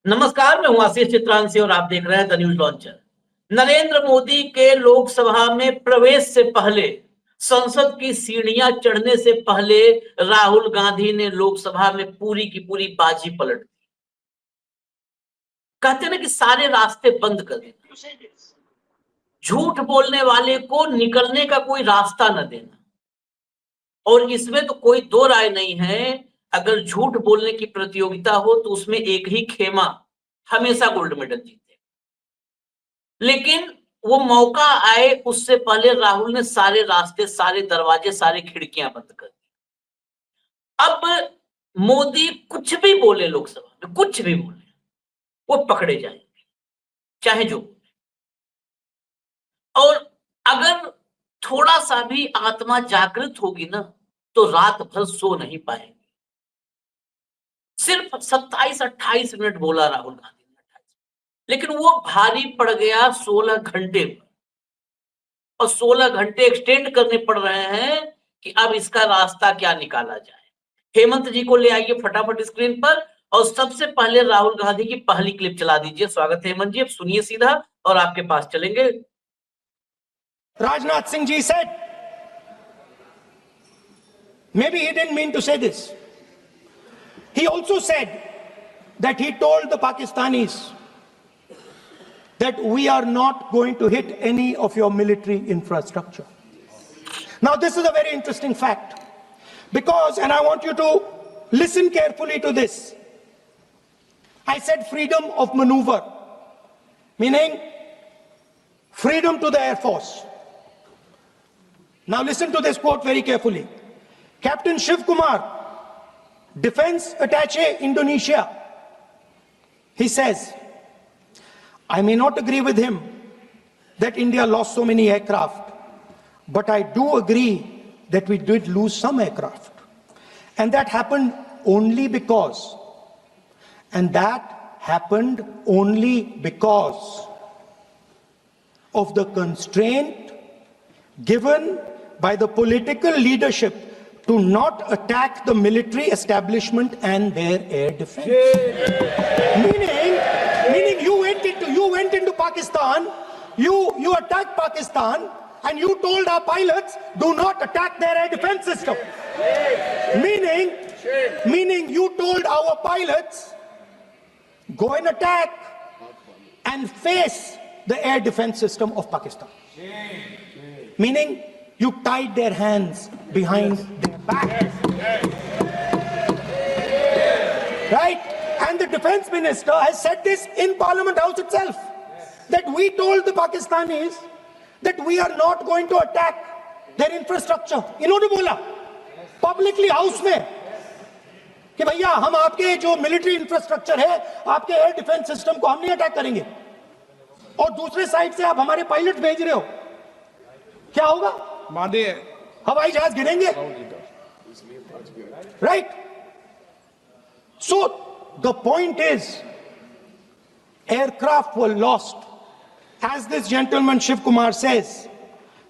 नमस्कार, मैं हूं आशीष चित्रांशी और आप देख रहे हैं the news launcher. Narendra Modi के लोकसभा में प्रवेश से पहले, संसद की सीढ़ियां चढ़ने से पहले राहुल गांधी ने लोकसभा में पूरी की पूरी बाजी पलट दी। कहते ना कि सारे रास्ते बंद कर देना, झूठ बोलने वाले को निकलने का कोई रास्ता न देना। और इसमें तो कोई दो राय नहीं है, अगर झूठ बोलने की प्रतियोगिता हो तो उसमें एक ही खेमा हमेशा गोल्ड मेडल जीते। लेकिन वो मौका आए उससे पहले राहुल ने सारे रास्ते, सारे दरवाजे, सारे खिड़कियां बंद कर दी। अब मोदी कुछ भी बोले लोकसभा में, कुछ भी बोले, वो पकड़े जाएंगे, चाहे जो। और अगर थोड़ा सा भी आत्मा जागृत होगी ना, तो रात भर सो नहीं पाएंगे। सिर्फ 27-28 मिनट बोला राहुल गांधी ने, 28, लेकिन वो भारी पड़ गया 16 घंटे पर। और 16 घंटे एक्सटेंड करने पड़ रहे हैं कि अब इसका रास्ता क्या निकाला जाए। हेमंत जी को ले आइए फटाफट स्क्रीन पर, और सबसे पहले राहुल गांधी की पहली क्लिप चला दीजिए। स्वागत है हेमंत जी, अब सुनिए सीधा और आपके पास चलेंगे। Rajnath Singh ji said, maybe he didn't mean to say this. He also said that he told the Pakistanis that we are not going to hit any of your military infrastructure. Now, this is a very interesting fact because, and I want you to listen carefully to this. I said freedom of maneuver, meaning freedom to the Air Force. Now listen to this quote very carefully. Captain Shiv Kumar, Defense Attaché, Indonesia, he says, I may not agree with him that India lost so many aircraft, but I do agree that we did lose some aircraft. And that happened only because, of the constraint given by the political leadership to not attack the military establishment and their air defense. Meaning you went into Pakistan, you attacked Pakistan, and you told our pilots, do not attack their air defense system. Meaning you told our pilots, go and attack and face the air defense system of Pakistan. Meaning you tied their hands behind their back. Right? And the defense minister has said this in Parliament House itself, that we told the Pakistanis that we are not going to attack their infrastructure. इन्होंने बोला publicly house में कि भैया हम आपके जो military infrastructure है, आपके एयर डिफेंस सिस्टम को हम नहीं अटैक करेंगे। और दूसरे साइड से आप हमारे पायलट भेज रहे हो, क्या होगा? हवाई जहाज गिरेंगे, right? So the point is, aircraft were lost. As this gentleman Shiv Kumar says,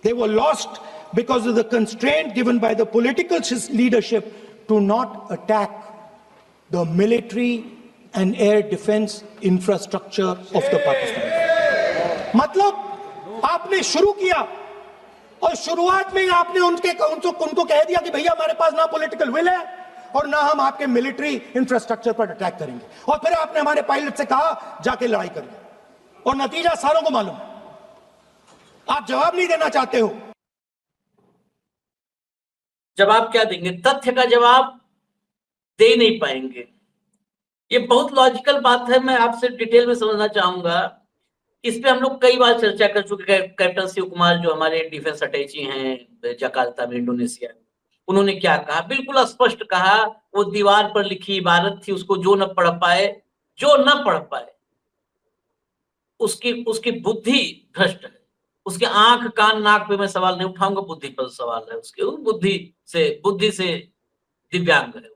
they were lost because of the constraint given by the political leadership to not attack the military and air defense infrastructure of the Pakistan. मतलब आपने शुरू किया और शुरुआत में ही आपने उनको कह दिया कि भैया हमारे पास ना पॉलिटिकल विल है और ना हम आपके मिलिट्री इंफ्रास्ट्रक्चर पर अटैक करेंगे। और फिर आपने हमारे पायलट से कहा जाके लड़ाई करिए, और नतीजा सारों को मालूम। आप जवाब नहीं देना चाहते हो। जवाब क्या देंगे? तथ्य का जवाब दे नहीं पाएंगे। ये बहुत लॉजिकल बात है, मैं आपसे डिटेल में समझना चाहूंगा। इस पे हम लोग कई बार चर्चा कर चुके हैं। कैप्टन शिव कुमार जो हमारे डिफेंस अटैची हैं जकार्ता में, इंडोनेशिया, उन्होंने क्या कहा? बिल्कुल स्पष्ट कहा। वो दीवार पर लिखी इबारत थी, उसको जो न पढ़ पाए उसकी बुद्धि भ्रष्ट है। उसके आंख कान नाक पे मैं सवाल नहीं उठाऊंगा, बुद्धि पर सवाल है उसके। बुद्धि से दिव्यांग है।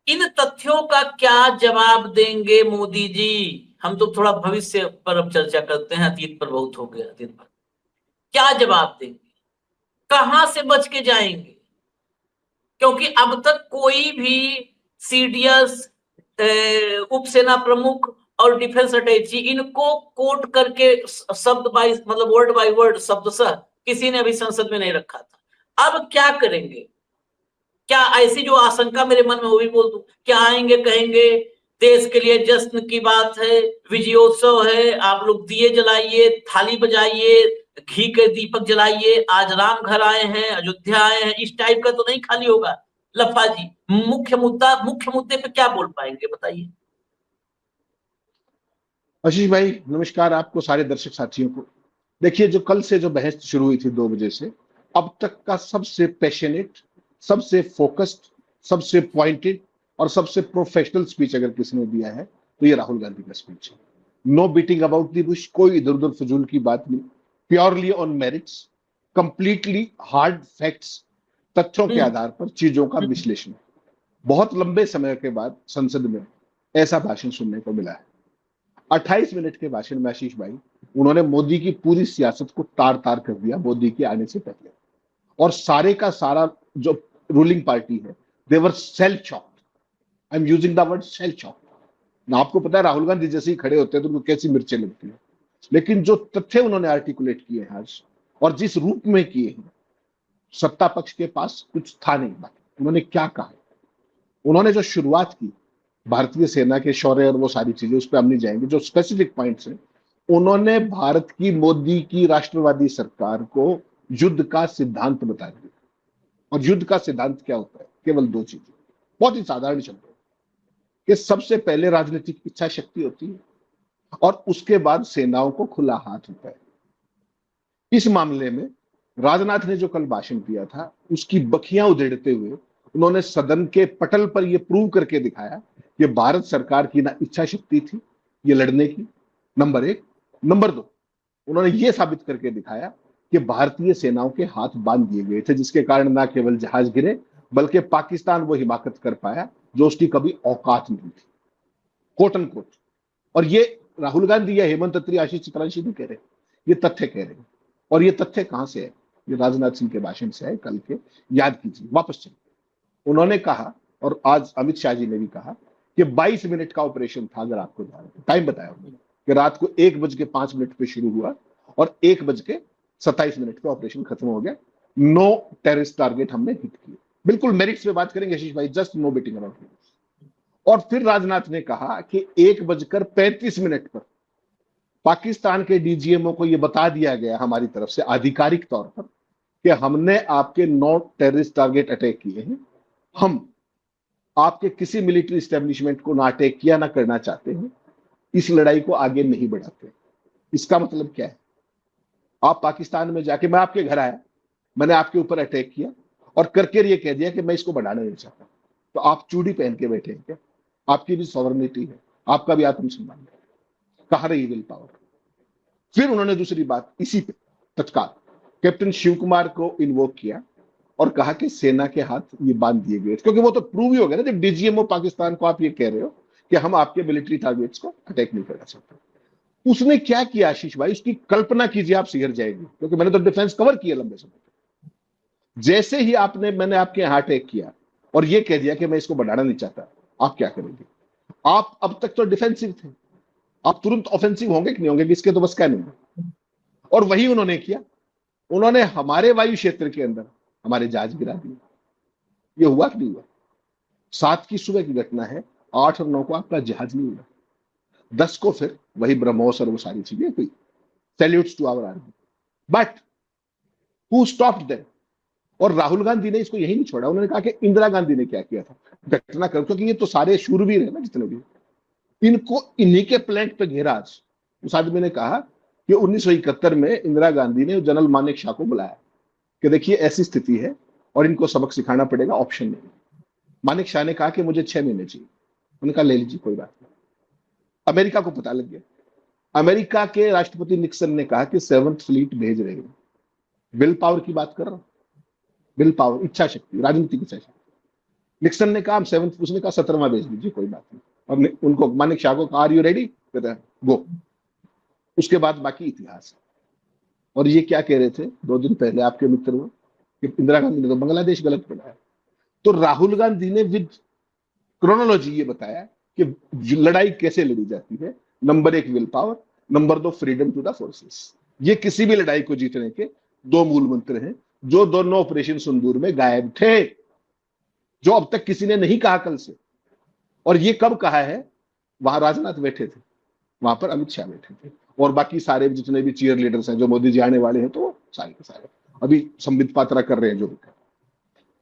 इन तथ्यों का क्या जवाब देंगे मोदी जी? हम तो थोड़ा भविष्य पर अब चर्चा करते हैं, अतीत पर बहुत हो गया दिन भर। क्या जवाब देंगे? कहां से बच के जाएंगे? क्योंकि अब तक कोई भी सीडीएस उप सेना प्रमुख और डिफेंस अटैची, इनको कोट करके शब्द बाय मतलब वर्ड बाय वर्ड शब्दशः किसी ने अभी संसद में नहीं रखा था। अब क्या करेंगे? क्या ऐसी जो आशंका मेरे मन में वो भी बोल दूं, क्या आएंगे कहेंगे देश के लिए जश्न की बात है, विजयोत्सव है, आप लोग दिए जलाइए, थाली बजाइए, घी के दीपक जलाइए, आज राम घर आए हैं, अयोध्या आए हैं, इस टाइप का तो नहीं खाली होगा लफा जी। मुख्य मुद्दे पे क्या बोल पाएंगे बताइए? आशीष भाई नमस्कार आपको, सारे दर्शक साथियों को। देखिए, जो कल से जो बहस शुरू हुई थी 2 बजे से अब तक का सबसे पैशनेट, सबसे फोकस्ड, सबसे पॉइंटेड और सबसे प्रोफेशनल स्पीच अगर किसी ने दिया है तो ये राहुल गांधी का स्पीच है। No beating about the bush, कोई इधर उधर फजूल की बात नहीं, purely on merits, completely hard facts, तथ्यों के आधार पर चीजों का विश्लेषण। बहुत लंबे समय के बाद संसद में ऐसा भाषण सुनने को मिला है। 28 मिनट के भाषण में आशीष भाई उन्होंने मोदी की पूरी सियासत को तार तार कर दिया मोदी के आने से पहले, और सारे का सारा जो रूलिंग पार्टी है they are self shocked. I am using the word self shocked. ना आपको पता है राहुल गांधी जैसे ही खड़े होते हैं तो उनको कैसी मिर्चें लगती है, लेकिन जो तथ्य उन्होंने आर्टिकुलेट किए हैं आज और जिस रूप में किए हैं, सत्ता पक्ष के पास कुछ था नहीं। बाकी उन्होंने क्या कहा, उन्होंने जो शुरुआत की भारतीय सेना के शौर्य और वो सारी चीजें, उस पर हम नहीं जाएंगे। जो स्पेसिफिक पॉइंट्स हैं, उन्होंने भारत की मोदी की राष्ट्रवादी सरकार को युद्ध का सिद्धांत बता दिया। और युद्ध का सिद्धांत क्या होता है? केवल 2 चीजें, बहुत ही साधारण शब्द कि सबसे पहले राजनीतिक इच्छा शक्ति होती है और उसके बाद सेनाओं को खुला हाथ होता है। इस मामले में राजनाथ ने जो कल भाषण दिया था उसकी बखियां उधेड़ते हुए उन्होंने सदन के पटल पर यह प्रूव करके दिखाया कि भारत सरकार की ना इच्छा शक्ति थी ये लड़ने की, नंबर 1। नंबर 2, उन्होंने ये साबित करके दिखाया कि भारतीय सेनाओं के हाथ बांध दिए गए थे, जिसके कारण ना केवल जहाज गिरे बल्कि पाकिस्तान वो हिमाकत कर पाया जो उसकी कभी औकात नहीं थी, कोट एंड कोट। और ये राहुल गांधी या हेमंत अत्री, आशीष चित्रांशी नहीं कह रहे, ये तथ्य कह रहे हैं। और ये तथ्य कहां से है? ये राजनाथ सिंह के भाषण से है कल के। याद कीजिए, वापस चलिए। उन्होंने कहा, और आज अमित शाह जी ने भी कहा कि 22 मिनट का ऑपरेशन था। अगर आपको टाइम बताया उन्होंने कि रात को 1:05 पे शुरू हुआ और 1:27 पे ऑपरेशन खत्म हो गया। 9 टेररिस्ट टारगेट हमने हिट किए। बिल्कुल मेरिट्स पे बात करेंगे आशीष भाई, जस्ट नो बीटिंग अबाउट। और फिर राजनाथ ने कहा कि 1:35 पर पाकिस्तान के डीजीएमओ को यह बता दिया गया हमारी तरफ से आधिकारिक तौर पर कि हमने आपके 9 टेररिस्ट टारगेट अटैक किए हैं। हम आपके किसी मिलिट्री एस्टेब्लिशमेंट को ना अटैक किया ना करना चाहते हैं, इस लड़ाई को आगे नहीं बढ़ाते। इसका मतलब क्या है? आप पाकिस्तान में जाके, मैं आपके घर आया, मैंने आपके ऊपर अटैक किया और करके ये कह दिया कि मैं इसको बढ़ाना नहीं चाहता, तो आप चूड़ी पहन के बैठे हैं क्या? आपकी भी सॉवरेनिटी है, आपका भी आत्मसम्मान है, कहां रही विल पावर? फिर उन्होंने दूसरी बात इसी पे तत्काल कैप्टन शिव कुमार को इन्वोक किया और कहा कि सेना के हाथ ये बांध दिए गए, क्योंकि वो तो प्रूव ही हो गया ना जब डीजीएमओ पाकिस्तान को आप ये कह रहे हो कि हम आपके मिलिट्री टारगेट्स को अटैक नहीं करना चाहते। उसने क्या किया आशीष भाई, उसकी कल्पना कीजिए, आप सिहर जाएंगे, क्योंकि मैंने तो डिफेंस कवर किया लंबे समय। जैसे ही मैंने आपके यहां अटैक किया और ये कह दिया कि मैं इसको बढ़ाना नहीं चाहता, आप क्या करेंगे? आप अब तक तो डिफेंसिव थे, आप तुरंत ऑफेंसिव होंगे कि नहीं होंगे? इसके तो बस क्या नहीं। और वही उन्होंने किया। उन्होंने हमारे वायु क्षेत्र के अंदर हमारे जहाज गिरा दिए। ये हुआ कि नहीं हुआ? 7 की सुबह की घटना है, 8 और 9 को आपका जहाज नहीं हुआ, 10 को फिर वही ब्रह्मोस और वो सारी चीजें हुई। Salutes to our army, but who stopped them? और राहुल गांधी ने इसको यही नहीं छोड़ा। उन्होंने कहा कि इंदिरा गांधी ने क्या किया था घटनाक्रम, क्योंकि ये तो सारे शूरवीर है ना जितने भी, इनको इन्हीं के प्लांट पे घेरा। आज उस आदमी ने कहा कि 1971 में इंदिरा गांधी ने जनरल मानेक शॉ को बुलाया कि देखिए ऐसी स्थिति है और इनको सबक सिखाना पड़ेगा, ऑप्शन नहीं। मानेक शॉ ने कहा कि मुझे 6 महीने चाहिए। उन्होंने कहा ले लीजिए, कोई बात नहीं। अमेरिका को पता लग गया। अमेरिका के राष्ट्रपति निक्सन ने कहा कि 7th फ्लीट भेज रहे हैं। विल पावर की बात कर रहा हूं, विल पावर, इच्छा शक्ति, राजनीतिक इच्छा शक्ति। निक्सन ने कहा हम 7th, उसने कहा 17वां भेज लीजिए, कोई बात नहीं। और उनको मानेक शॉ को कहा आर यू रेडी, कहते हैं गो। उसके बाद बाकी इतिहास है। और ये क्या कह रहे थे 2 दिन पहले आपके मित्र वो कि इंदिरा गांधी ने तो बांग्लादेश गलत बनाया। तो राहुल गांधी ने विद क्रोनोलॉजी ये बताया कि लड़ाई कैसे लड़ी जाती है। Number 1 will power, number 2 freedom to the forces. ये किसी भी लड़ाई को जीतने के 2 मूल मंत्र हैं, जो दोनों ऑपरेशन सिंदूर में गायब थे, जो अब तक किसी ने नहीं कहा कल से। और ये कब कहा है? वहां राजनाथ बैठे थे, वहां पर अमित शाह बैठे थे, और बाकी सारे जितने भी चीयर लीडर्स हैं, जो मोदी जी आने वाले हैं, तो वो सारे के सारे अभी संबित पात्रा कर रहे हैं जो भी कर।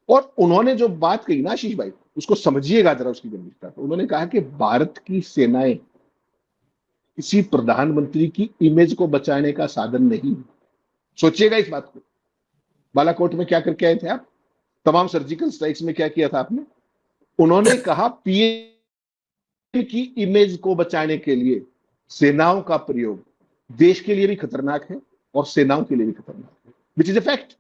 और उन्होंने जो बात कही ना आशीष भाई, उसको समझिएगा जरा, उसकी गंभीरता। उन्होंने कहा कि भारत की सेनाएं किसी प्रधानमंत्री की इमेज को बचाने का साधन नहीं। सोचिएगा इस बात को। बालाकोट में क्या करके आए थे आप? तमाम सर्जिकल स्ट्राइक्स में क्या किया था आपने? उन्होंने कहा पीएम की इमेज को बचाने के लिए सेनाओं का प्रयोग देश के लिए भी खतरनाक है और सेनाओं के लिए भी खतरनाक है, विच इज ए फैक्ट।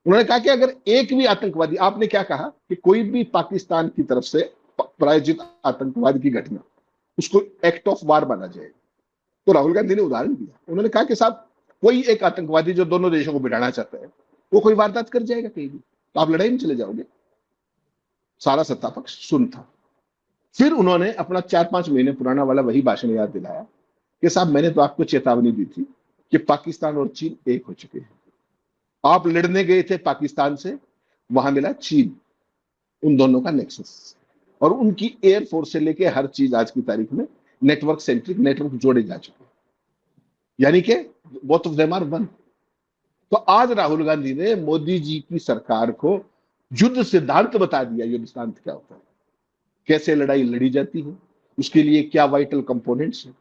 उन्होंने कहा कि अगर एक भी आतंकवादी, आपने क्या कहा कि कोई भी पाकिस्तान की तरफ से प्रायोजित आतंकवाद की घटना, उसको एक्ट ऑफ वार माना जाएगा। तो राहुल गांधी ने उदाहरण दिया। उन्होंने कहा कि साहब, कोई एक आतंकवादी जो दोनों देशों को भिड़ाना चाहता है, वो कोई वारदात कर जाएगा कहीं भी, तो आप लड़ाई में चले जाओगे। सारा सत्ता पक्ष सुन था। फिर उन्होंने अपना 4-5 महीने पुराना वाला वही भाषण याद दिलाया कि साहब, मैंने तो आपको चेतावनी दी थी कि पाकिस्तान और चीन एक हो चुके हैं। आप लड़ने गए थे पाकिस्तान से, वहां मिला चीन, उन दोनों का नेक्सस, और उनकी एयरफोर्स से लेके हर चीज आज की तारीख में नेटवर्क सेंट्रिक, नेटवर्क जोड़े जा चुके हैं, यानी कि both of them are one. तो आज राहुल गांधी ने मोदी जी की सरकार को युद्ध सिद्धांत बता दिया। युद्ध सिद्धांत क्या होता है, कैसे लड़ाई लड़ी जाती है, उसके लिए क्या वाइटल कंपोनेंट्स हैं।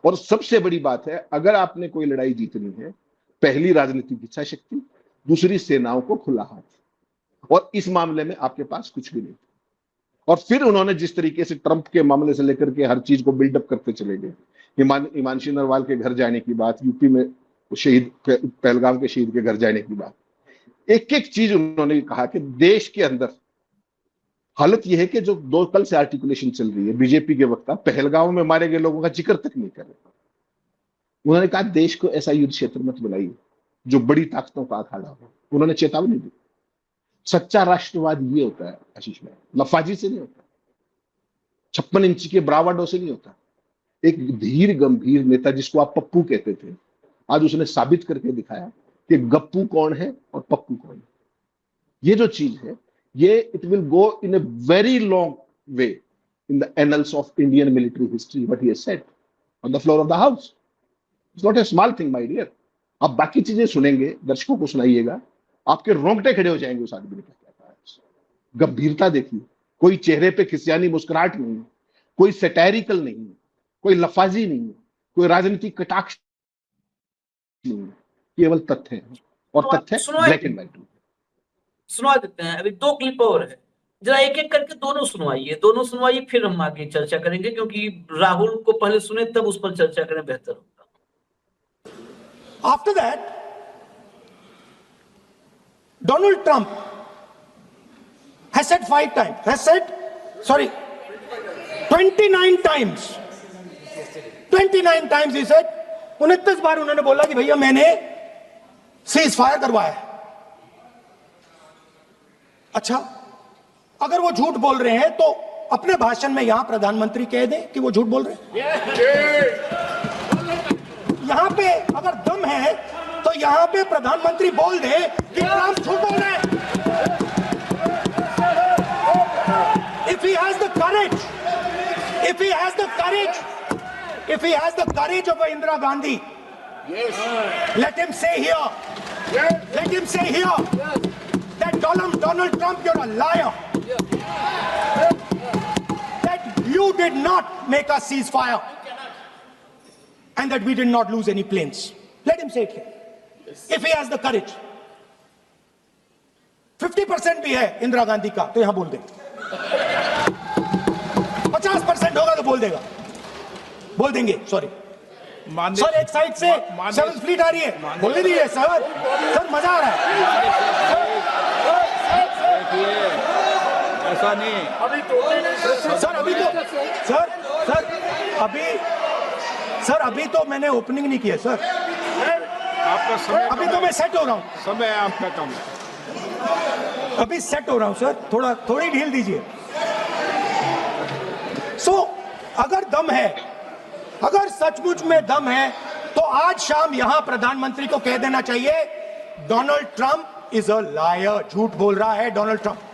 और सबसे बड़ी बात है, अगर आपने कोई लड़ाई जीतनी है, पहली राजनीतिक इच्छा शक्ति, दूसरी सेनाओं को खुला हाथ, और इस मामले में आपके पास कुछ भी नहीं। और फिर उन्होंने जिस तरीके से ट्रंप के मामले से लेकर के हर चीज को बिल्डअप करते चले गए, हिमांशी नरवाल के घर जाने की बात, यूपी में शहीद पहलगाम के शहीद के घर जाने की बात, एक एक चीज उन्होंने कहा कि देश के अंदर हालत यह है कि जो दो कल से आर्टिकुलेशन चल रही है बीजेपी के वक्त, पहलगाम में मारे गए लोगों का जिक्र तक नहीं कर रहे। उन्होंने कहा देश को ऐसा युद्ध क्षेत्र मत बनाइए जो बड़ी ताकतों का अखाड़ा हो। उन्होंने चेतावनी दी। सच्चा राष्ट्रवाद ये होता है आशीष भाई, लफाजी से नहीं होता, 56 इंच के ब्रावाडो से नहीं होता। एक धीर गंभीर नेता जिसको आप पप्पू कहते थे, आज उसने साबित करके दिखाया कि गप्पू कौन है और पप्पू कौन है। ये जो चीज है, ये it will go in a very long way in the annals of Indian military history, what he has said on the floor of the house. It's not a small thing my dear. आप बाकी चीजें सुनेंगे, दर्शकों को सुनाइएगा, आपके रोंगटे खड़े हो जाएंगे उस आदमी ने क्या कहा। गंभीरता देखिए, कोई चेहरे पे खिसियानी मुस्कुराहट नहीं है, कोई सैटारिकल नहीं है, कोई लफाजी नहीं है, कोई राजनीतिक कटाक्ष नहीं है, केवल तथ्य है, और तथ्य ब्लैक एंड व्हाइट। सुनवा देते हैं, अभी 2 क्लिप और है, जरा एक एक करके दोनों सुनवाइए, फिर हम आगे चर्चा करेंगे, क्योंकि राहुल को पहले सुने तब उस पर चर्चा करें, बेहतर होगा। After that, Donald Trump has said 29 times. 29 times he said, 29 बार उन्होंने बोला कि भैया मैंने सीज फायर करवाया है। अच्छा, अगर वो झूठ बोल रहे हैं तो अपने भाषण में यहां प्रधानमंत्री कह दें कि वो झूठ बोल रहे हैं। यहां पे अगर दम है तो यहां पे प्रधानमंत्री बोल दे कि ट्रंप झूठ बोल रहे हैं। If he has the courage of Indira Gandhi, yes, let him say here, yes, let him say here, yes, that Donald Trump, you're a liar, yes, that you did not make a ceasefire, and that we did not lose any planes. Let him say it here, yes, if he has the courage. 50% भी है इंदिरा गांधी का तो यहां बोल दे, 50% होगा तो बोल देंगे सॉरी सर। एक साइड से 7th फ्लीट आ रही है, बोलने दीजिए सर मजा आ रहा है। ऐसा नहीं अभी तो मैंने ओपनिंग नहीं किया सर, आपका समय, अभी तो मैं सेट हो रहा हूँ, समय आपका कम है, अभी सेट हो रहा हूँ सर, थोड़ी ढील दीजिए। अगर दम है, अगर सचमुच में दम है, तो आज शाम यहां प्रधानमंत्री को कह देना चाहिए, Donald Trump is a liar, झूठ बोल रहा है डोनाल्ड ट्रंप।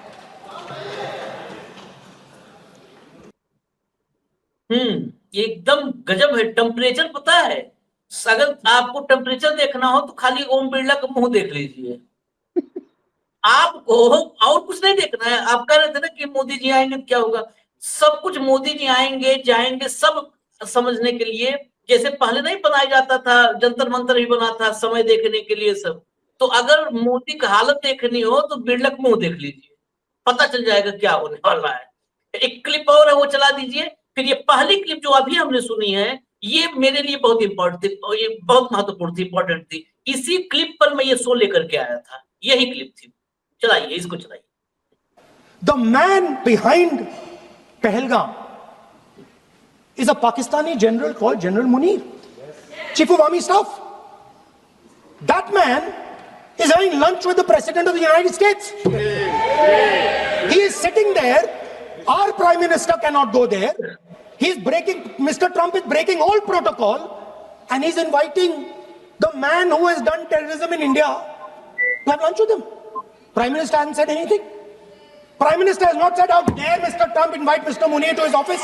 एकदम गजब है। टेम्परेचर पता है, अगर आपको टेम्परेचर देखना हो तो खाली ओम बिरला का मुंह देख लीजिए, आपको और कुछ नहीं देखना है। आप कह रहे थे ना कि मोदी जी आएंगे तो क्या होगा, सब कुछ मोदी जी आएंगे जाएंगे सब समझने के लिए। जैसे पहले नहीं बनाया जाता था, जंतर मंतर भी बना था समय देखने के लिए सब। तो अगर मोदी का हालत देखनी हो तो बिरला का मुंह देख लीजिए, पता चल जाएगा क्या होने वाला है। एक क्लिप और है, वो चला दीजिए। फिर ये पहली क्लिप जो अभी हमने सुनी है, ये मेरे लिए बहुत इंपॉर्टेंट थी, और ये बहुत महत्वपूर्ण थी, इंपॉर्टेंट थी। इसी क्लिप पर मैं ये शो लेकर के आया था, यही क्लिप थी। चलाइए, इसको चलाइए। The man behind Pahalgam is a Pakistani general called General Munir, Chief of Army Staff. That man is having lunch with the President of the United States. He is sitting there. Our Prime Minister cannot go there. Mr. Trump is breaking all protocol, and he's inviting the man who has done terrorism in India to have lunch with him. Prime Minister hasn't said anything. Prime Minister has not said, how dare Mr. Trump invite Mr. Munir to his office.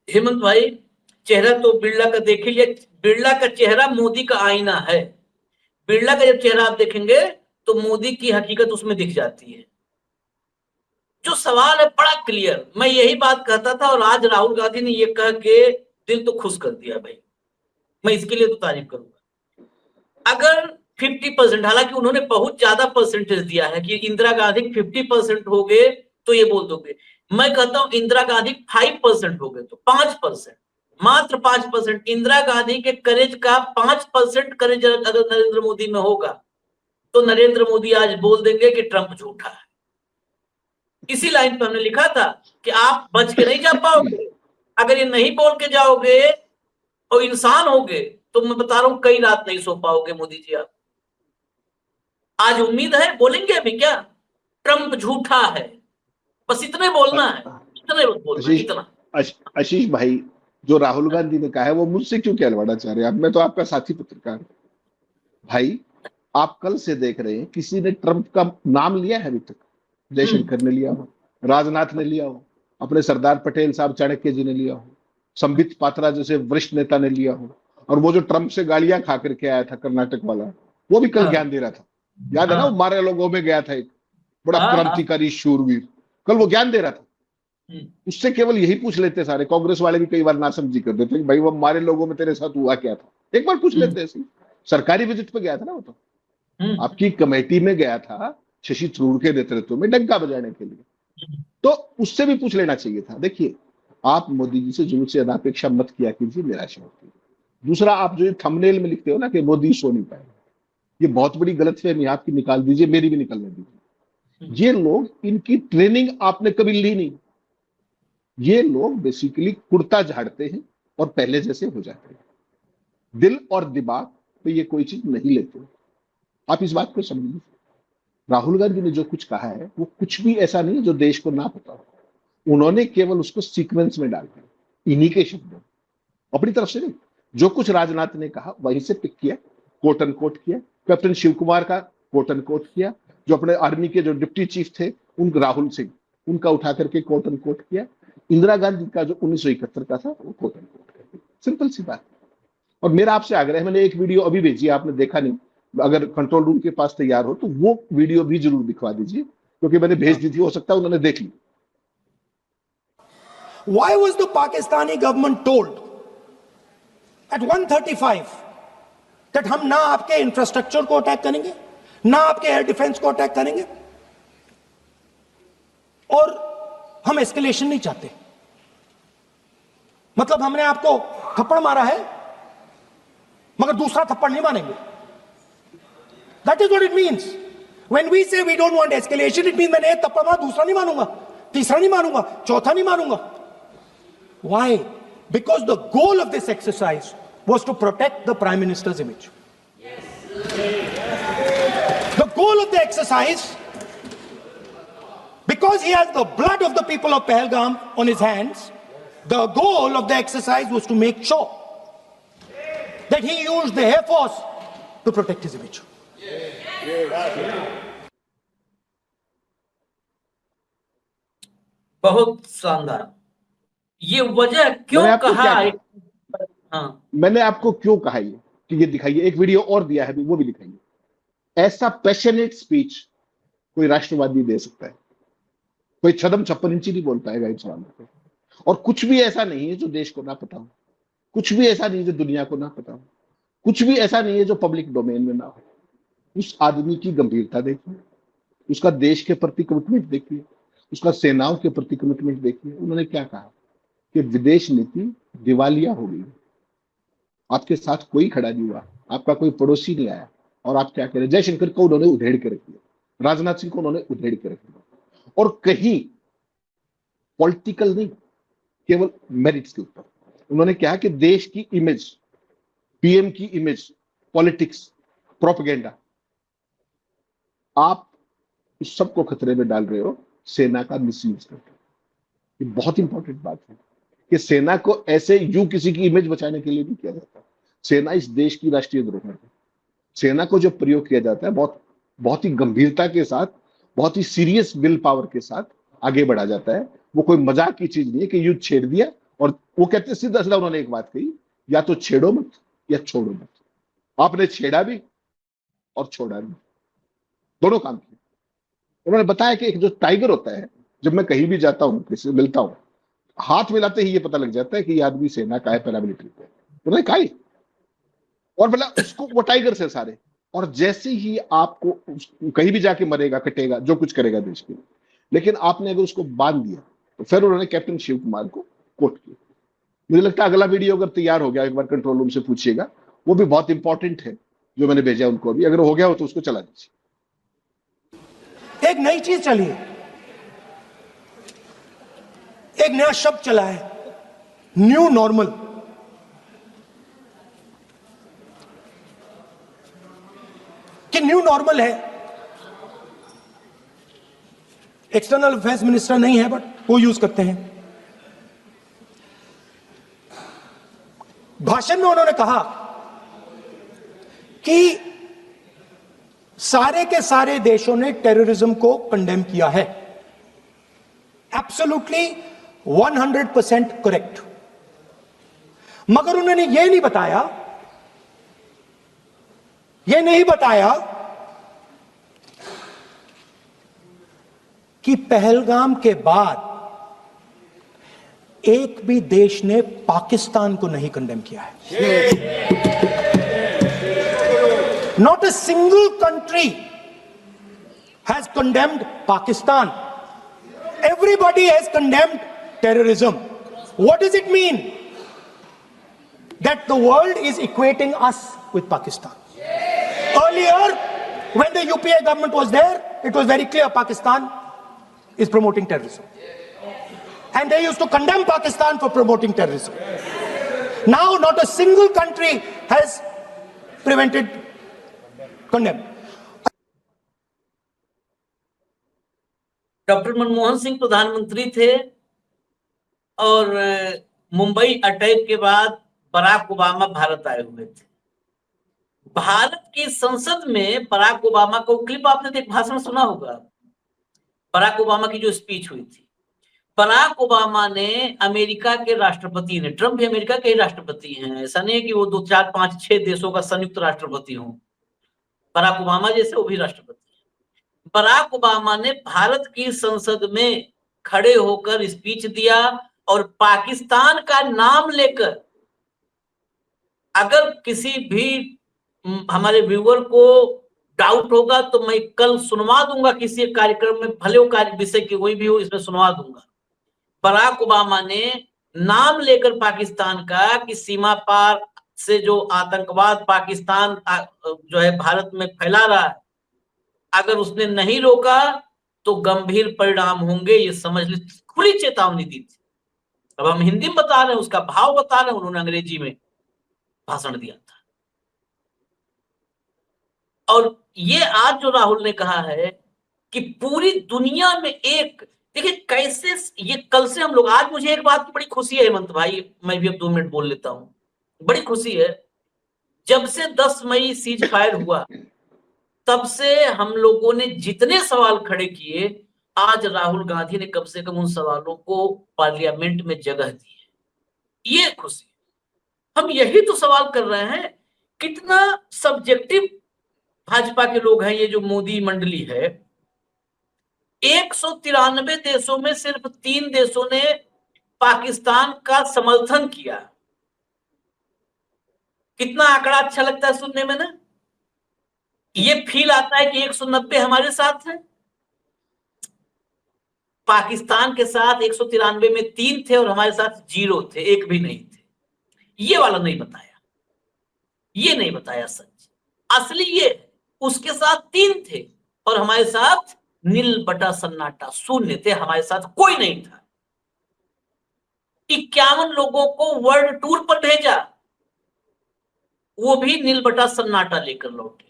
Hemant भाई, चेहरा तो बिरला का देख लिया। बिरला का चेहरा मोदी का आईना है। बिरला का जब चेहरा आप देखेंगे तो मोदी की हकीकत उसमें दिख जाती है। जो सवाल है बड़ा क्लियर, मैं यही बात कहता था, और आज राहुल गांधी ने ये कह के दिल तो खुश कर दिया भाई। मैं इसके लिए तो तारीफ करूंगा। अगर 50%, हालांकि उन्होंने बहुत ज्यादा परसेंटेज दिया है कि इंदिरा गांधी 50% हो गए तो ये बोल दोगे। मैं कहता हूं इंदिरा गांधी 5% हो गए तो 5%, मात्र 5%। इंदिरा गांधी के करेज का 5% करेज अगर नरेंद्र मोदी में होगा तो नरेंद्र मोदी आज बोल देंगे कि ट्रंप झूठा है। इसी लाइन पर हमने लिखा था कि आप बच के नहीं जा पाओगे। अगर ये नहीं बोल के जाओगे और इंसान होगे तो मैं बता रहा हूं कई रात नहीं सो पाओगे मोदी जी आप। आज उम्मीद है बोलेंगे अभी क्या, ट्रंप झूठा है, बस इतने बोलना है, इतने बोलना है, इतना। आशीष भाई, जो राहुल गांधी ने कहा है वो मुझसे क्यों कहलवाना चाह रहे हैं आप? मैं तो आपका साथी पत्रकार भाई। आप कल से देख रहे हैं, किसी ने ट्रंप का नाम लिया है अभी तक? जयशंकर ने लिया हो, राजनाथ ने लिया हो, अपने सरदार पटेल साहब चाणक्य जी ने लिया हो, संबित पात्रा जैसे वरिष्ठ नेता ने लिया हो, और वो जो ट्रंप से गालियां खा करके आया था कर्नाटक वाला, वो भी कल ज्ञान दे रहा था। याद है ना, वो मारे लोगों में गया था, एक बड़ा क्रांतिकारी शूरवीर, कल वो ज्ञान दे रहा था। उससे केवल यही पूछ लेते सारे कांग्रेस वाले भी, कई बार नासमझी कर देते भाई वो मारे लोगों में तेरे साथ हुआ क्या था, एक बार पूछ लेते ऐसे। सरकारी विजिट पे गया था ना वो, तो आपकी कमेटी में गया था शशि थरूर के नेतृत्व में डंका बजाने के लिए, तो उससे भी पूछ लेना चाहिए था। देखिए, आप मोदी जी से जरूर से अनापेक्षा मत किया कीजिए, निराशा होती है। दूसरा, आप जो थंबनेल में लिखते हो ना कि मोदी सो नहीं पाए, ये बहुत बड़ी गलतफहमी आपकी, निकाल दीजिए, मेरी भी निकालने दीजिए। ये लोग, इनकी ट्रेनिंग आपने कभी ली नहीं। ये लोग बेसिकली कुर्ता झाड़ते हैं और पहले जैसे हो जाते हैं। दिल और दिमाग पे ये कोई चीज नहीं लेते। आप इस बात को समझिए। राहुल गांधी ने जो कुछ कहा है वो कुछ भी ऐसा नहीं जो देश को ना पता हो। उन्होंने केवल उसको सीक्वेंस में डाल दिया, इन्हीं के शब्दों, अपनी तरफ से नहीं। जो कुछ राजनाथ ने कहा वहीं से पिक किया, कोट एंड कोट किया। कैप्टन शिव कुमार का कोट एंड कोट किया, जो अपने आर्मी के जो डिप्टी चीफ थे उन राहुल सिंह, उनका उठा करके कोट एंड कोट किया। इंदिरा गांधी का जो 1971 का था वो कोट एंड कोट किया। सिंपल सी बात। और मेरा आपसे आग्रह है, मैंने एक वीडियो अभी भेजी, आपने देखा नहीं, अगर कंट्रोल रूम के पास तैयार हो तो वो वीडियो भी जरूर दिखवा दीजिए, क्योंकि मैंने भेज दी थी, हो सकता है उन्होंने देख ली। Why was the Pakistani government told at 1:35 that हम ना आपके इंफ्रास्ट्रक्चर को अटैक करेंगे, ना आपके एयर डिफेंस को अटैक करेंगे, और हम एस्केलेशन नहीं चाहते? मतलब हमने आपको थप्पड़ मारा है मगर दूसरा थप्पड़ नहीं मारेंगे। That is what it means. When we say we don't want escalation, it means मैंने एक थप्पड़ मारा, दूसरा नहीं मारूंगा, तीसरा नहीं मारूंगा, चौथा नहीं मारूंगा। Why? Because the goal of this exercise was to protect the Prime Minister's image. The goal of the exercise Because he has the blood of the people of Pahalgam on his hands, the goal of the exercise was to make sure that he used the Air Force to protect his image. बहुत शानदार। ये वजह क्यों मैंने आपको कहा? क्या कहा? हाँ, मैंने आपको क्यों कहा ये कि ये दिखाइए, एक वीडियो और दिया है, वो भी दिखाइए। ऐसा पैशनेट स्पीच कोई राष्ट्रवादी दे सकता है? कोई छदम 56 इंची नहीं बोल पाएगा इन सवालों पे। और कुछ भी ऐसा नहीं है जो देश को ना पता हो, कुछ भी ऐसा नहीं है जो दुनिया को ना पता हो, कुछ भी ऐसा नहीं है जो पब्लिक डोमेन में ना हो। उस आदमी की गंभीरता देखिए, उसका देश के प्रति कमिटमेंट देखिए, उसका सेनाओं के प्रति कमिटमेंट देखिए। उन्होंने क्या कहा कि विदेश नीति दिवालिया हो गई, आपके साथ कोई खड़ा नहीं हुआ, आपका कोई पड़ोसी नहीं आया, और आप क्या कह रहे? जयशंकर को उन्होंने उधेड़ के रख दिया, राजनाथ सिंह को उन्होंने उधेड़ के रख दिया, और कहीं पॉलिटिकल नहीं, केवल मेरिट्स के ऊपर उन्होंने कहा कि देश की इमेज, पीएम की इमेज, पॉलिटिक्स, प्रोपेगेंडा, आप इस सबको खतरे में डाल रहे हो सेना का मिसयूज करके। ये बहुत इंपॉर्टेंट बात है कि सेना को ऐसे यूं किसी की इमेज बचाने के लिए नहीं किया जाता। सेना इस देश की राष्ट्रीय धरोहर है। सेना को जो प्रयोग किया जाता है बहुत ही गंभीरता के साथ, बहुत ही सीरियस विल पावर के साथ आगे बढ़ा जाता है। वो कोई मजाक की चीज नहीं है कि युद्ध छेड़ दिया। और वो कहते सीधा सीधा उन्होंने एक बात कही, या तो छेड़ो मत या छोड़ो मत। आपने छेड़ा भी और छोड़ा भी, दोनों काम किए। उन्होंने बताया कि एक जो टाइगर होता है, जब मैं कहीं भी जाता हूं, किसी से मिलता हूं, हाथ मिलाते ही ये पता लग जाता है कि ये आदमी सेना का है, पैरामिलिट्री का है। उन्होंने कहा ही, और बोला उसको वो टाइगर से सारे। और जैसे ही आपको कहीं भी जाके मरेगा, कटेगा, जो कुछ करेगा देश के लिए, लेकिन आपने अगर उसको बांध दिया, तो फिर उन्होंने कैप्टन शिव कुमार को कोट किया। मुझे लगता है अगला वीडियो अगर तैयार हो गया, एक बार कंट्रोल रूम से पूछिएगा, वो भी बहुत इंपॉर्टेंट है जो मैंने भेजा उनको। अभी अगर हो गया हो तो उसको चला दीजिए। एक नई चीज चली है, एक नया शब्द चला है, न्यू नॉर्मल। कि न्यू नॉर्मल है, एक्सटर्नल अफेयर्स मिनिस्टर नहीं है, बट वो यूज करते हैं। भाषण में उन्होंने कहा कि सारे के सारे देशों ने टेररिज्म को कंडेम किया है। Absolutely 100% correct. मगर उन्होंने यह नहीं बताया कि पहलगाम के बाद एक भी देश ने पाकिस्तान को नहीं कंडेम किया है। Not a single country has condemned Pakistan. Everybody has condemned terrorism. What does it mean? That the world is equating us with Pakistan. Earlier, when the UPA government was there, it was very clear Pakistan is promoting terrorism. And they used to condemn Pakistan for promoting terrorism. Now, not a single country has prevented condemn. Doctor Manmohan Singh प्रधानमंत्री थे और Mumbai attack के बाद Barack Obama Bharat आए हुए थे। भारत की संसद में बराक ओबामा को क्लिप आपने एक भाषण सुना होगा, बराक ओबामा की जो स्पीच हुई थी। बराक ओबामा ने अमेरिका के राष्ट्रपति ने, ट्रंप भी अमेरिका के ही राष्ट्रपति हैं, ऐसा नहीं है कि वो 2, 4, 5, 6 देशों का संयुक्त राष्ट्रपति हो। बराक ओबामा जैसे वो भी राष्ट्रपति हैं। बराक ओबामा ने भारत की संसद में खड़े होकर स्पीच दिया और पाकिस्तान का नाम लेकर, अगर किसी भी हमारे व्यूअर को डाउट होगा तो मैं कल सुनवा दूंगा किसी कार्यक्रम में, भले वो कार्य विषय की कोई भी हो, इसमें सुनवा दूंगा। बराक ओबामा ने नाम लेकर पाकिस्तान का कि सीमा पार से जो आतंकवाद पाकिस्तान जो है भारत में फैला रहा है, अगर उसने नहीं रोका तो गंभीर परिणाम होंगे, ये समझ ली। खुली चेतावनी दी थी। अब हम हिंदी में बता रहे हैं, उसका भाव बता रहे हैं, उन्होंने अंग्रेजी में भाषण दिया था। और ये आज जो राहुल ने कहा है कि पूरी दुनिया में एक, देखिए कैसे ये कल से हम लोग, आज मुझे एक बात की बड़ी खुशी है हेमंत भाई, मैं भी अब 2 मिनट बोल लेता हूं, बड़ी खुशी है। जब से 10 मई सीज फायर हुआ तब से हम लोगों ने जितने सवाल खड़े किए, आज राहुल गांधी ने कम से कम उन सवालों को पार्लियामेंट में जगह दी है, ये खुशी। हम यही तो सवाल कर रहे हैं, कितना सब्जेक्टिव भाजपा के लोग हैं, ये जो मोदी मंडली है। 193 देशों में सिर्फ 3 देशों ने पाकिस्तान का समर्थन किया। कितना आंकड़ा अच्छा लगता है सुनने में ना, ये फील आता है कि 190 हमारे साथ है। पाकिस्तान के साथ 193 में 3 थे और हमारे साथ 0 थे, एक भी नहीं थे। ये वाला नहीं बताया, ये नहीं बताया सच। असली ये उसके साथ 3 थे और हमारे साथ नील बटा सन्नाटा, शून्य थे, हमारे साथ कोई नहीं था। 51 लोगों को वर्ल्ड टूर पर भेजा, वो भी नील बटा सन्नाटा लेकर लौटे।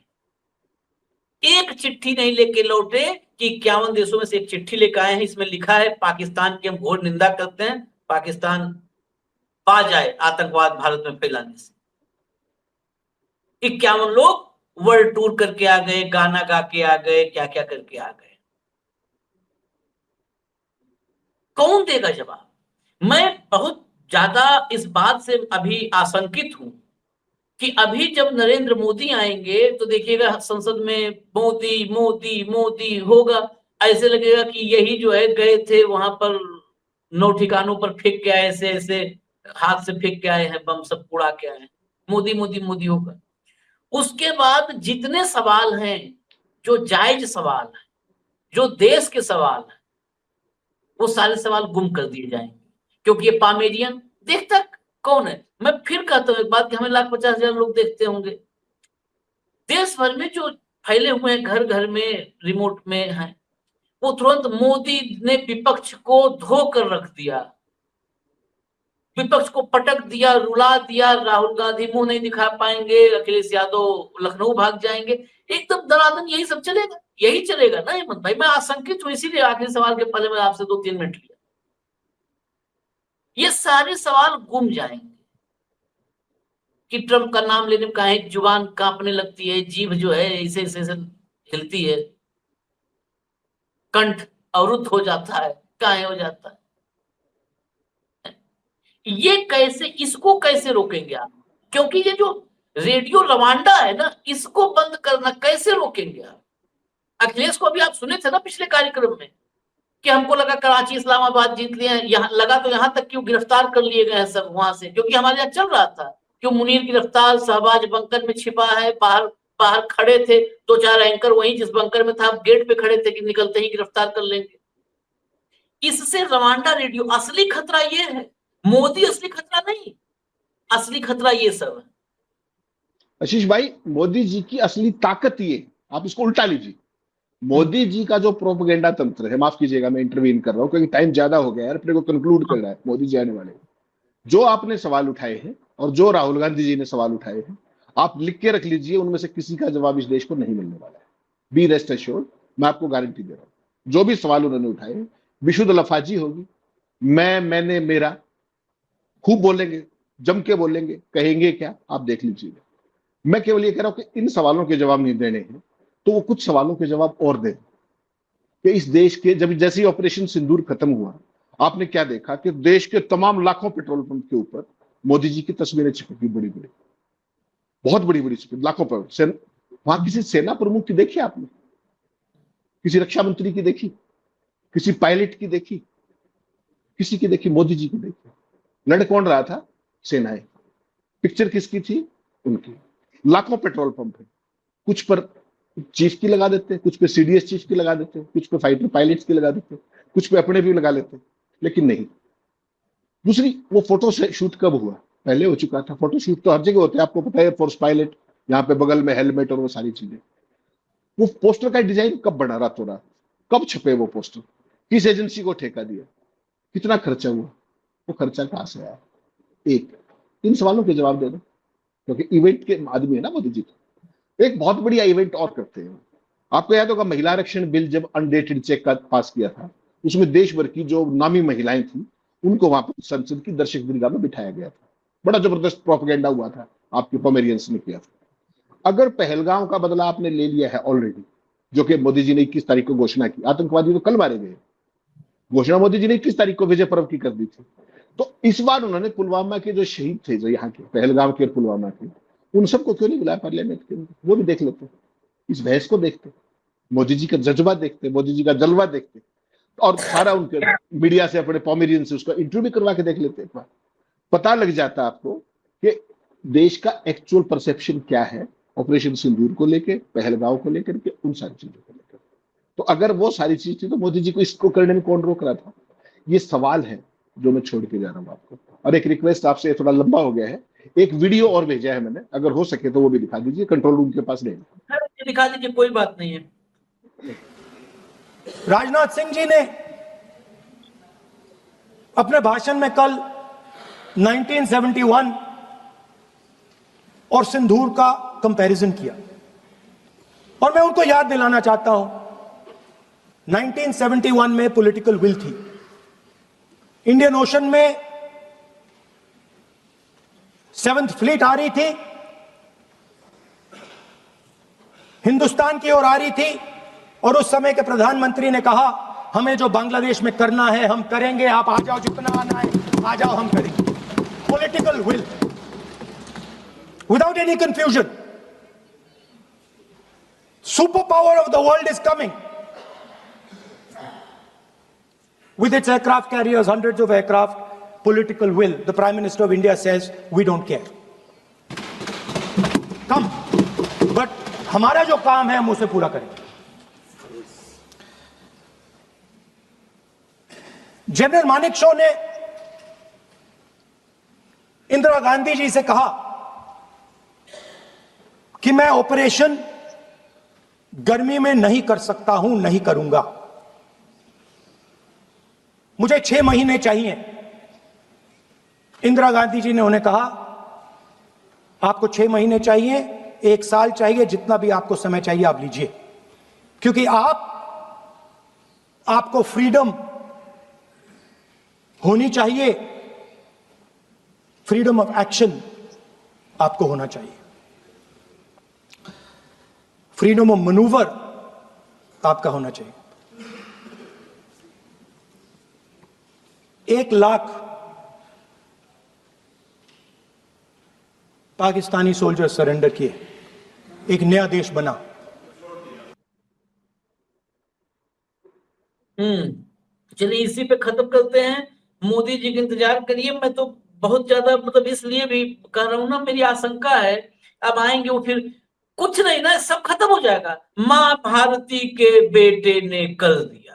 एक चिट्ठी नहीं लेके लौटे कि 51 देशों में से एक चिट्ठी लेकर आए हैं, इसमें लिखा है पाकिस्तान की हम घोर निंदा करते हैं, पाकिस्तान बाज आए आतंकवाद भारत में फैलाने से। 51 लोग वर्ल्ड टूर करके आ गए, गाना गा के आ गए, क्या क्या करके आ गए। कौन देगा जवाब? मैं बहुत ज्यादा इस बात से अभी आशंकित हूं कि अभी जब नरेंद्र मोदी आएंगे तो देखिएगा संसद में मोदी मोदी मोदी होगा, ऐसे लगेगा कि यही जो है गए थे वहां पर 9 ठिकानों पर फेंक के आए, ऐसे ऐसे हाथ से फेंक के आए हैं, बम सब उड़ा के आए हैं, मोदी मोदी मोदी होगा। उसके बाद जितने सवाल हैं, जो जायज सवाल है, जो देश के सवाल है, वो सारे सवाल गुम कर दिए जाएंगे, क्योंकि ये पामेरियन देखता कौन है? मैं फिर कहता हूं एक बात कि हमें 1,50,000 लोग देखते होंगे, देश भर में जो फैले हुए हैं, घर घर में रिमोट में हैं, वो तुरंत मोदी ने विपक्ष को धो कर रख दिया, विपक्ष को पटक दिया, रुला दिया, राहुल गांधी मुंह नहीं दिखा पाएंगे, अखिलेश यादव लखनऊ भाग जाएंगे, एकदम दरादन यही सब चलेगा, यही चलेगा ना हेमंत भाई? मैं आशंकित हूं, इसीलिए आखिरी सवाल के पहले मैं आपसे 2-3 मिनट लिया। ये सारे सवाल गुम जाएंगे कि ट्रंप का नाम लेने में कहा जुबान कांपने लगती है, जीभ जो है इसे इसे हिलती है, कंठ अवरुद्ध हो जाता है, काहे हो जाता है। ये कैसे, इसको कैसे रोकेंगे आप? क्योंकि ये जो रेडियो रवांडा है ना, इसको बंद करना कैसे रोकेंगे आप? अखिलेश को अभी आप सुने थे ना पिछले कार्यक्रम में कि हमको लगा कराची इस्लामाबाद जीत लिए, यहाँ लगा तो यहां तक क्यों गिरफ्तार कर लिए गए हैं सब वहां से, क्योंकि हमारे यहाँ चल रहा था क्यों मुनीर गिरफ्तार, शहबाज बंकर में छिपा है, बाहर बाहर खड़े थे 2-4 एंकर, वहीं जिस बंकर में था गेट पे खड़े थे कि निकलते ही गिरफ्तार कर लेंगे। इससे रवांडा रेडियो, असली खतरा ये है, मोदी असली खतरा नहीं, असली खतरा ये सब है। आशीष भाई, मोदी जी की असली ताकत ये, आप इसको उल्टा लीजिए, मोदी जी का जो प्रोपेगेंडा तंत्र है, माफ कीजिएगा मैं इंटरवीन कर रहा हूं क्योंकि टाइम ज्यादा हो गया है, अपने को कंक्लूड करना है, मोदी जी आने वाले, जो आपने सवाल उठाए हैं और जो राहुल गांधी जी ने सवाल उठाए हैं, आप लिख के रख लीजिए, उनमें से किसी का जवाब इस देश को नहीं मिलने वाला है, बी रेस्ट एश्योर्ड, मैं आपको गारंटी दे रहा हूं। जो भी सवाल उन्होंने उठाए हैं, विशुद्ध लफाजी होगी, मैंने मेरा, खूब बोलेंगे, जम के बोलेंगे, कहेंगे क्या, आप देख लीजिएगा। मैं केवल ये कह रहा हूं कि इन सवालों के जवाब नहीं देने हैं तो वो कुछ सवालों के जवाब और दें कि इस देश के, जब जैसे ही ऑपरेशन सिंदूर खत्म हुआ, आपने क्या देखा कि देश के तमाम लाखों पेट्रोल पंप के ऊपर मोदी जी की तस्वीरें चिपकी, बड़ी बड़ी, बहुत बड़ी बड़ी चिपकी, लाखों पर। वहां किसी सेना प्रमुख की देखी आपने? किसी रक्षा मंत्री की देखी? किसी पायलट की देखी? किसी की देखी? मोदी जी की देखी। लड़ कौन रहा था? सेनाएं। पिक्चर किसकी थी? उनकी। लाखों पेट्रोल पंप है, कुछ पर चीफ की लगा देते हैं, कुछ पे सीडीएस चीफ की लगा देते हैं, कुछ पे फाइटर पायलट्स की लगा देते हैं, कुछ पे अपने भी लगा लेते हैं, लेकिन नहीं। दूसरी, वो फोटो शूट कब हुआ? पहले हो चुका था। फोटो शूट तो हर जगह होते हैं, आपको पता है, फोर्स पायलट, यहाँ पे बगल में हेलमेट और वो सारी चीजें। वो पोस्टर का डिजाइन कब बना, रातों रात? कब छपे वो पोस्टर? किस एजेंसी को ठेका दिया? कितना खर्चा हुआ? वो खर्चा कहां से आया? एक, इन सवालों के जवाब दे दो, क्योंकि इवेंट के आदमी है ना मोदी जी। एक बहुत बढ़िया इवेंट और करते हैं, आपको याद होगा महिला आरक्षण बिल जब अनडेटेड चेक का पास किया था, उसमें देश भर की जो नामी महिलाएं थी उनको वहां पर संसद की दर्शक दीर्घा में बिठाया गया था। बड़ा जबरदस्त प्रोपेगेंडा हुआ था, आपके पोमेरियंस ने किया था। अगर पहलगाम का बदला आपने ले लिया है ऑलरेडी, जो कि मोदी जी ने 21 तारीख को घोषणा की, आतंकवादी तो कल मारे गए, घोषणा मोदी जी ने 21 तारीख को विजय पर्व की कर दी थी। तो इस बार उन्होंने पुलवामा के जो शहीद थे, जो यहाँ के पहलगाम के और पुलवामा के, उन सबको क्यों नहीं बुलाया पार्लियामेंट के अंदर? वो भी देख लेते, इस बहस को देखते, मोदी जी का जज्बा देखते, मोदी जी का जलवा देखते, और सारा उनके मीडिया से, अपने पोमेरियन से उसका इंटरव्यू भी करवा के देख लेते एक बार, पता लग जाता आपको कि देश का एक्चुअल परसेप्शन क्या है ऑपरेशन सिंदूर को लेकर, पहलगांव को लेकर के, उन सारी चीजों को लेकर। तो अगर वो सारी चीज थी तो मोदी जी को इसको करने में कौन रोक रहा था? ये सवाल है जो मैं छोड़ के जा रहा हूं आपको। और एक रिक्वेस्ट आपसे, थोड़ा लंबा हो गया है, एक वीडियो और भेजा है मैंने, अगर हो सके तो वो भी दिखा दीजिए, कंट्रोल रूम के पास नहीं। दिखा दीजिए, कोई बात नहीं है। राजनाथ सिंह जी ने अपने भाषण में कल 1971 और सिंदूर का कंपैरिजन किया, और मैं उनको याद दिलाना चाहता हूं, 1971 में पॉलिटिकल विल थी, इंडियन ओशन में 7th फ्लीट आ रही थी, हिंदुस्तान की ओर आ रही थी, और उस समय के प्रधानमंत्री ने कहा हमें जो बांग्लादेश में करना है हम करेंगे, आप आ जाओ, जितना आना है आ जाओ, हम करेंगे। Political will, without any confusion. Super power of the world is coming with its aircraft carriers, hundreds of aircraft, political will. The Prime Minister of India says, we don't care. Come. But हमारा जो काम है हम उसे पूरा करेंगे। General Manekshaw ने इंदिरा गांधी जी से कहा कि मैं ऑपरेशन गर्मी में नहीं कर सकता हूं, नहीं करूंगा, मुझे 6 महीने चाहिए। इंदिरा गांधी जी ने उन्हें कहा आपको 6 महीने चाहिए, 1 साल चाहिए, जितना भी आपको समय चाहिए आप लीजिए, क्योंकि आपको फ्रीडम होनी चाहिए, फ्रीडम ऑफ एक्शन आपको होना चाहिए, फ्रीडम ऑफ मैनूवर आपका होना चाहिए। 1 लाख पाकिस्तानी सोल्जर सरेंडर किए, एक नया देश बना। चलिए इसी पे खत्म करते हैं। मोदी जी का इंतजार करिए। मैं तो बहुत ज्यादा मतलब इसलिए भी कह रहा हूं ना, मेरी आशंका है अब आएंगे वो, फिर कुछ नहीं ना, सब खत्म हो जाएगा। मां भारती के बेटे ने कर दिया,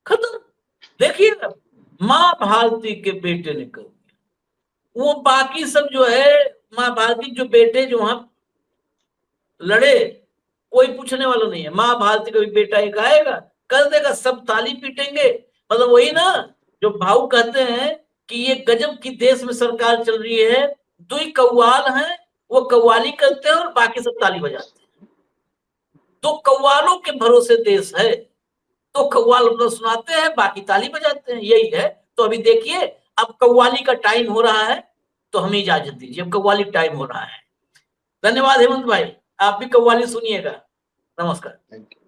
खत्म। देखिए मां भारती के बेटे ने कर दिया। वो बाकी सब जो है, मां भारती जो बेटे जो वहां लड़े, कोई पूछने वाला नहीं है। मां भारती का भी बेटा एक आएगा, कर देगा, सब ताली पीटेंगे। मतलब वही ना जो भाऊ कहते हैं कि ये गजब की देश में सरकार चल रही है, 2 कव्वाल हैं, वो कव्वाली करते हैं और बाकी सब ताली बजाते हैं। तो कव्वालों के भरोसे देश है, तो कव्वाल अपना सुनाते हैं, बाकी ताली बजाते हैं, यही है। तो अभी देखिए अब कव्वाली का टाइम हो रहा है, तो हमें इजाजत दीजिए, अब कव्वाली टाइम हो रहा है। धन्यवाद हेमंत भाई, आप भी कव्वाली सुनिएगा। नमस्कार। Thank you.